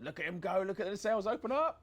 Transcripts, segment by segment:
Look at him go. Look at the sails open up.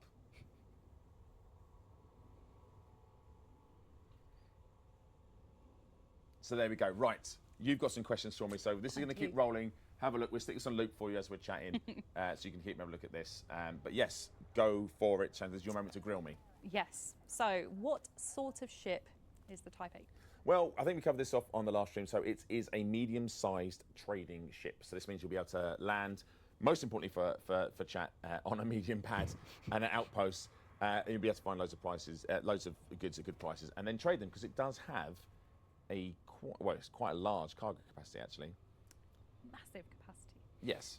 So there we go. Right. You've got some questions for me. So this is going to keep rolling. Have a look. We'll stick this on loop for you as we're chatting, so you can keep having a look at this. But yes, go for it, Chandler. It's your moment to grill me. Yes. So what sort of ship is the Type 8? Well, I think we covered this off on the last stream. So it is a medium-sized trading ship. So this means you'll be able to land, most importantly for chat, on a medium pad and an outpost. And you'll be able to find loads of goods at good prices, and then trade them because it does have it's quite a large cargo capacity actually. Massive capacity. Yes.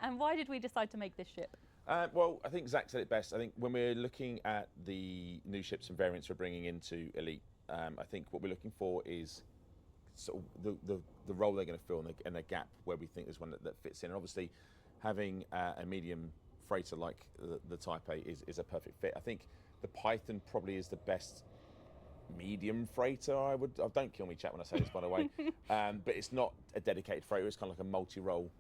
And why did we decide to make this ship? Well, I think Zach said it best. I think when we're looking at the new ships and variants we're bringing into Elite, I think what we're looking for is sort of the role they're going to fill and a gap where we think there's one that fits in. And obviously, having a medium freighter like the Type 8 is a perfect fit. I think the Python probably is the best medium freighter. Don't kill me, chat, when I say this, by the way. But it's not a dedicated freighter. It's kind of like a multi-role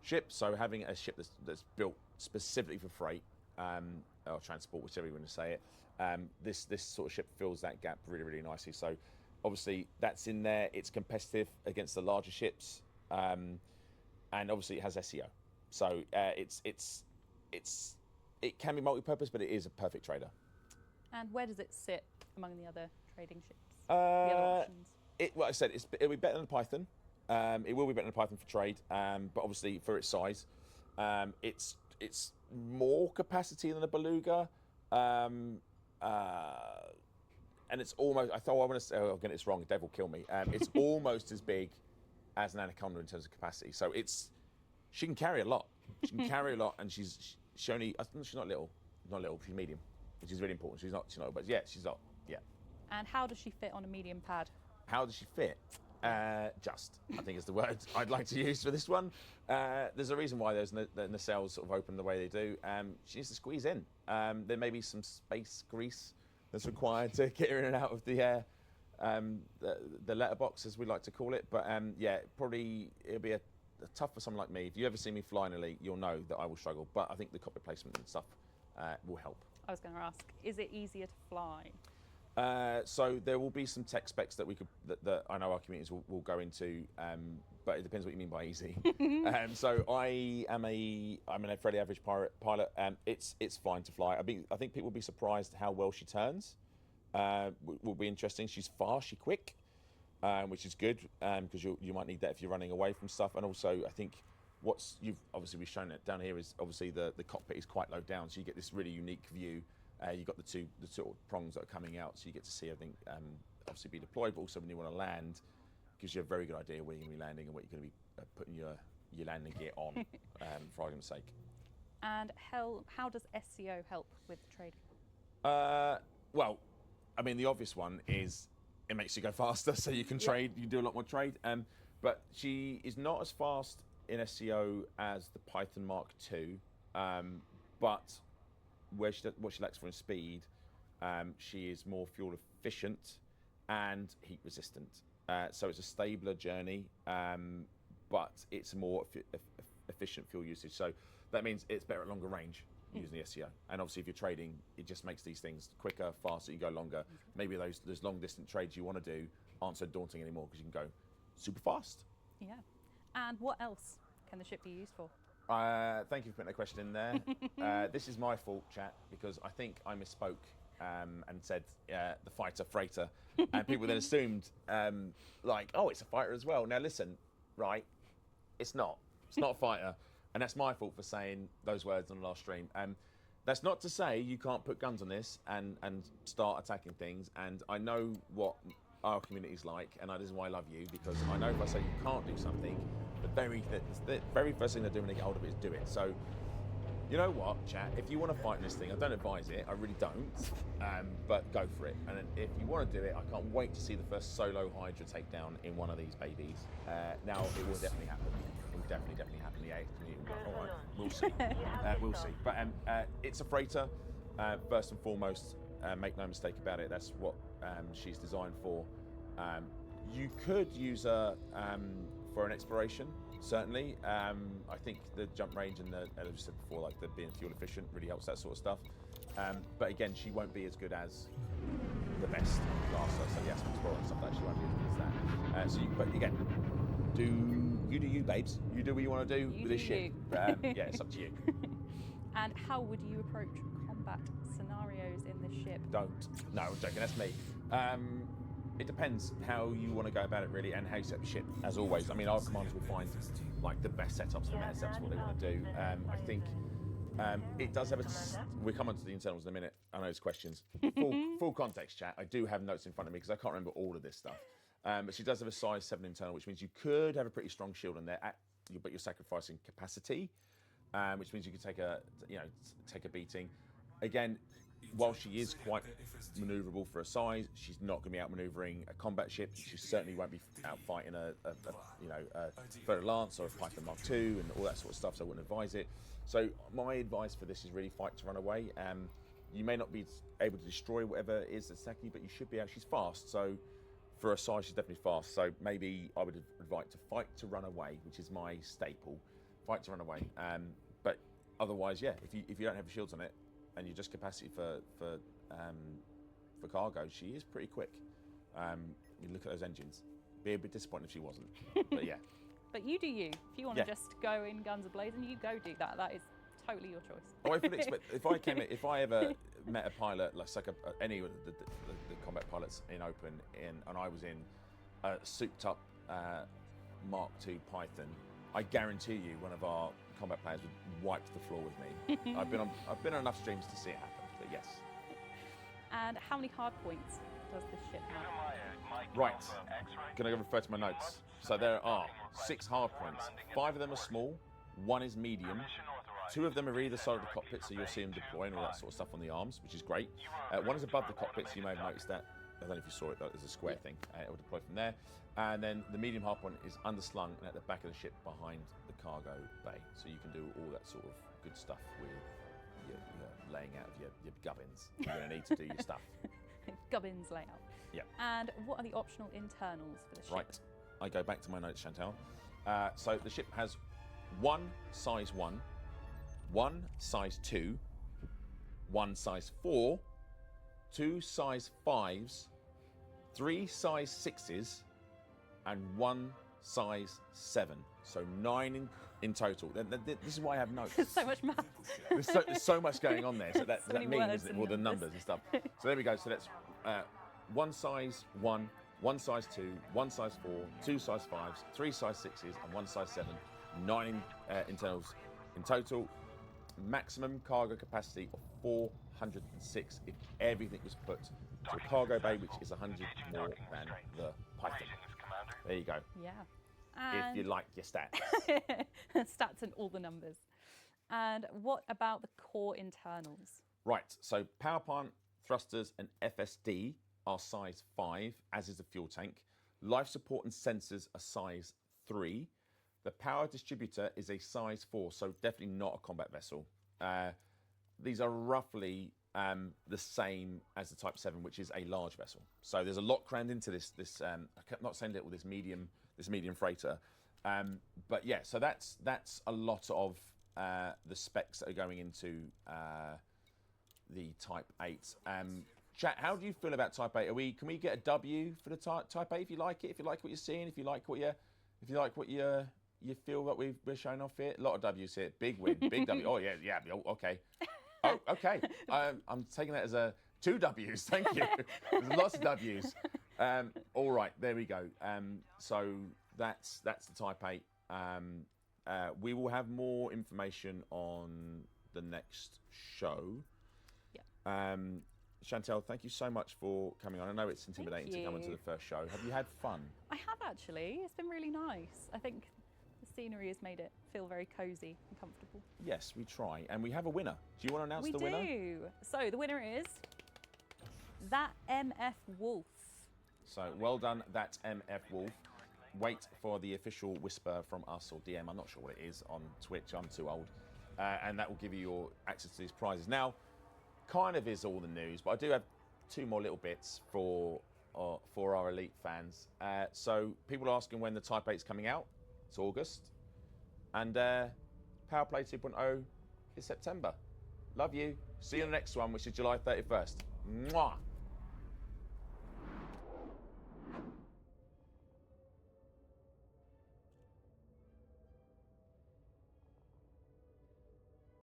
ship. So having a ship that's built specifically for freight or transport, whichever you want to say it, this sort of ship fills that gap really, really nicely. So obviously that's in there. It's competitive against the larger ships, and obviously it has SEO. So it can be multi-purpose, but it is a perfect trader. And where does it sit among the other trading ships? The other options? Well, I said it'll be better than the Python. It will be better than the Python for trade, but obviously for its size, it's more capacity than a Beluga, and it's almost. I want to say, I'll get this wrong. The devil kill me. It's almost as big as an Anaconda in terms of capacity. So she can carry a lot. She can carry a lot, and she's not little. She's medium, which is really important. She's not, but yeah, she's not. Yeah. And how does she fit on a medium pad? How does she fit? Just, I think is the word I'd like to use for this one. There's a reason why the nacelles sort of open the way they do. She needs to squeeze in. There may be some space grease that's required to get her in and out of the letterbox, as we like to call it. But yeah, probably it'll be a tough for someone like me. If you ever see me fly in Elite, you'll know that I will struggle. But I think the cockpit placement and stuff will help. I was going to ask, is it easier to fly? So there will be some tech specs that I know our communities will go into, but it depends what you mean by easy. So I'm a fairly average pilot. It's fine to fly. I think people will be surprised how well she turns. Will be interesting. She's fast, she's quick, which is good because you might need that if you're running away from stuff. And also, I think we've shown it down here is obviously the cockpit is quite low down, so you get this really unique view. You've got the two sort of prongs that are coming out, so you get to see everything obviously be deployed, but also when you want to land, gives you a very good idea where you're going to be landing and what you're going to be putting your landing gear on, for argument's sake. And how does SEO help with trading? Well, I mean, the obvious one is it makes you go faster, so you can trade, you can do a lot more trade. But she is not as fast in SEO as the Python Mark II, but what she lacks for in speed, she is more fuel efficient and heat resistant. So it's a stabler journey, but it's a more efficient fuel usage. So that means it's better at longer range using the SEO. And obviously if you're trading, it just makes these things quicker, faster, you go longer. Maybe those long distance trades you want to do aren't so daunting anymore because you can go super fast. Yeah. And what else can the ship be used for? Thank you for putting that question in there. This is my fault, chat, because I think I misspoke and said the fighter freighter, and people then assumed oh, it's a fighter as well. Now listen, right? It's not a fighter, and that's my fault for saying those words on the last stream. That's not to say you can't put guns on this and start attacking things. And I know what our community's like, and this is why I love you, because I know if I say you can't do something, the very first thing they do when they get hold of it is do it. So, you know what, chat? If you want to fight in this thing, I don't advise it. I really don't. But go for it. And if you want to do it, I can't wait to see the first solo Hydra takedown in one of these babies. Now, it will definitely happen. It will definitely happen. The AX community will go, all right, we'll see. We'll see. But it's a freighter, first and foremost. Make no mistake about it. That's what she's designed for. You could use her for an exploration, certainly. I think the jump range and the, as I said before, like the being fuel efficient really helps that sort of stuff. But again, she won't be as good as the best class. So the Aspen Explorer and stuff like that, she won't be as good as that. But again, do you, babes. You do what you want to do with this ship. Yeah, it's up to you. And how would you approach combat scenarios in this ship? Don't. No, I'm joking. That's me. It depends how you want to go about it, really, and how you set the ship. As always, I mean, our commanders will find like the best setups, the meta setups, what they want to do. I think it does have a. We'll come on to the internals in a minute. I know there's questions. Full context, chat. I do have notes in front of me because I can't remember all of this stuff. But she does have a size 7 internal, which means you could have a pretty strong shield on there, but you're sacrificing capacity, which means you could take a beating. Again, while she is quite manoeuvrable for a size, she's not going to be outmanoeuvring a combat ship. She certainly won't be out fighting a Fleur Lance or a Python Mark II and all that sort of stuff. So I wouldn't advise it. So my advice for this is really fight to run away. You may not be able to destroy whatever it is that's attacking you, but you should be able. She's fast, so for a size, she's definitely fast. So maybe I would advise to fight to run away, which is my staple. Fight to run away. But otherwise, yeah, if you don't have shields on it and you're just capacity for cargo, she is pretty quick. You look at those engines. Be a bit disappointed if she wasn't. But yeah. But you do you. If you want to just go in guns a-blazing, you go do that. That is totally your choice. Oh, if I ever met a pilot, like any of the combat pilots in Open, and I was in a souped-up Mark II Python, I guarantee you one of our combat players would wipe the floor with me. I've been on enough streams to see it happen. But yes. And how many hard points does this ship have? Right. Gonna go refer to my notes. So there are 6 hard points. 5 of them are small. 1 is medium. 2 of them are either side of the cockpit, so you'll see them deploy and all that sort of stuff on the arms, which is great. 1 is above the cockpit, so you may have noticed that. I don't know if you saw it, but there's a square thing. It will deploy from there. And then the medium hard point is underslung and at the back of the ship behind the cargo bay. So you can do all that sort of good stuff with your laying out of your gubbins. You're going to need to do your stuff. Gubbins layout. Yeah. And what are the optional internals for the ship? Right. I go back to my notes, Chantal. So the ship has 1 size 1, 1 size 2, 1 size 4, 2 size 5s, 3 size 6s, and 1 size 7. So 9 in total. This is why I have notes. There's so much maths. There's so much going on there. So that means all the numbers and stuff. So there we go. So that's 1 size 1, 1 size 2, 1 size 4, 2 size 5s, 3 size 6s, and 1 size 7. 9 internals in total. Maximum cargo capacity of 406 if everything was put to a cargo bay, which is 100 more than the Python. There you go. Yeah. If you like your stats. Stats and all the numbers. And what about the core internals? Right, so power plant, thrusters, and FSD are size 5, as is the fuel tank. Life support and sensors are size 3. The power distributor is a size 4, so definitely not a combat vessel. These are roughly the same as the Type 7, which is a large vessel. So there's a lot crammed into this. I'm not saying little. This medium freighter, but yeah. So that's a lot of the specs that are going into the Type 8. Chat, how do you feel about Type 8? Can we get a W for the Type 8 if you like it? If you like what you're seeing, if you like what you feel that we're showing off here? A lot of W's here. Big win, big W. Oh yeah, okay. Oh, okay. I'm taking that as 2 W's. Thank you. There's lots of W's. All right, there we go. So that's the Type 8. We will have more information on the next show. Yeah. Chantal, thank you so much for coming on. I know it's intimidating to come into the first show. Have you had fun? I have actually. It's been really nice. I think the scenery has made it feel very cosy and comfortable. Yes, we try. And we have a winner. Do you want to announce the winner? We do. So the winner is That MF Wolf. So well done, That MF Wolf. Wait for the official whisper from us or DM. I'm not sure what it is on Twitch. I'm too old. And that will give you your access to these prizes. Now, kind of is all the news, but I do have 2 more little bits for our elite fans. So people are asking when the Type 8 is coming out. It's August. And Power Play 2.0 is September. Love you. See you on the next one, which is July 31st. Mwah!